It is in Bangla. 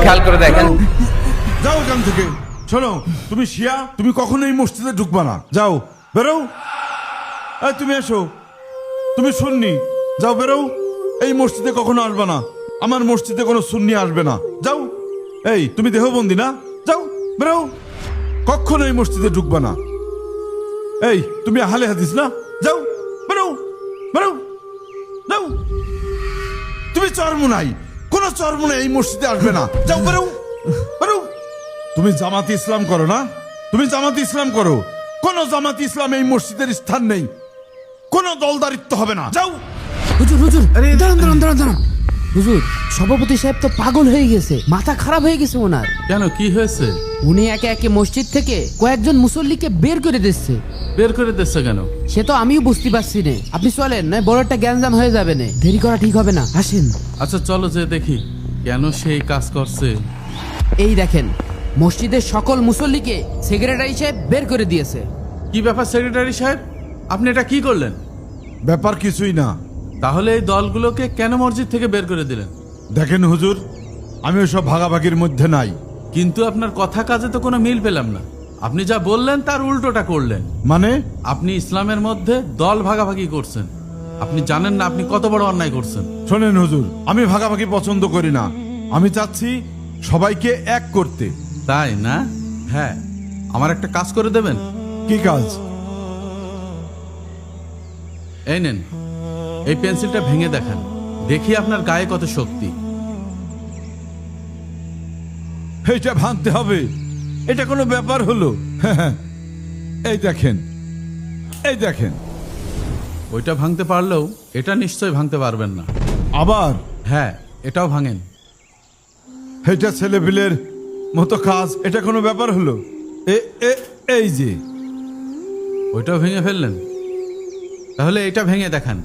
খেয়াল করে দেখেন। যাও এখান থেকে। শোনো, তুমি শিয়া, তুমি কখনো এই মসজিদে ঢুকবা না। যাও, বেরো। এই তুমি এসো, তুমি সুন্নি, যাও বেরো। এই মসজিদে কখনো আসবে না। আমার মসজিদে কোনো সুন্নি আসবে না। যাও। এই তুমি দেহবন্দি না? যাও বেরো, কখনো এই মসজিদে ঢুকবা না। এই তুমি আহলে হাদিস না? যাও বেরো, বেরো, যাও। তুমি চরমুনাই, কোন চরমুনাই এই মসজিদে আসবে না। যাও বেরো, বেরো। তুমি জামাতে ইসলাম করো না? তুমি জামাতে ইসলাম করো। কোন জামাতে ইসলাম এই মসজিদের স্থান নেই। কোন দলদারিত্ব হবে না। যাও। হুজুর হুজুর, দাঁড়ান দাঁড়ান দাঁড়ান দাঁড়ান। হুজুর, সভাপতি সাহেব তো পাগল হয়ে গেছে, মাথা খারাপ হয়ে গেছে ওনার। কেন, কি হয়েছে? উনি একে একে মসজিদ থেকে কয়েকজন মুসল্লিকে বের করে দিচ্ছে। বের করে দিচ্ছে কেন? সে তো আমিও বুঝতে পারছি না। আপনি চলেন, না বড় একটা গ্যাঞ্জাম হয়ে যাবে না, দেরি করা ঠিক হবে না। আসেন। আচ্ছা চলো যে দেখি কেন সেই কাজ করছে। এই দেখেন, মসজিদের সকল মুসল্লিকে সেক্রেটারি সাহেব বের করে দিয়েছে। কি ব্যাপার সেক্রেটারি সাহেব, আপনি এটা কি করলেন? ব্যাপার কিছুই না। তাহলে এই দলগুলোকে কেন মসজিদ থেকে বের করে দিলেন? দেখেন হুজুর, আমি ওসব ভাগাভাগির মধ্যে নাই। কিন্তু আপনার কথা কাজে তো কোনো মিল পেলাম না। আপনি যা বললেন তার উল্টোটা করলেন। মানে? আপনি ইসলামের মধ্যে দল ভাগাভাগি করছেন। আপনি জানেন না আপনি কত বড় অন্যায় করছেন। শোনেন হুজুর, আমি ভাগাভাগি পছন্দ করি না। আমি চাচ্ছি সবাইকে এক করতে। তাই না? হ্যাঁ, আমার একটা কাজ করে দেবেন? কি কাজ? এই নেন, এই পেন্সিলটা ভেঙে দেখান, দেখি আপনার গায়ে কত শক্তি। এইটা ভাঙতে হবে? এটা কোনো ব্যাপার হলো? এই দেখেন, এই দেখেন। ওইটা ভাঙতে পারলেও এটা নিশ্চয় ভাঙতে পারবেন না। আবার? হ্যাঁ, এটাও ভাঙেন। এটা ছেলেপিলের মতো কাজ, এটা কোনো ব্যাপার হলো? এই যে ওইটাও ভেঙে ফেললেন, তাহলে এটা ভেঙে দেখান।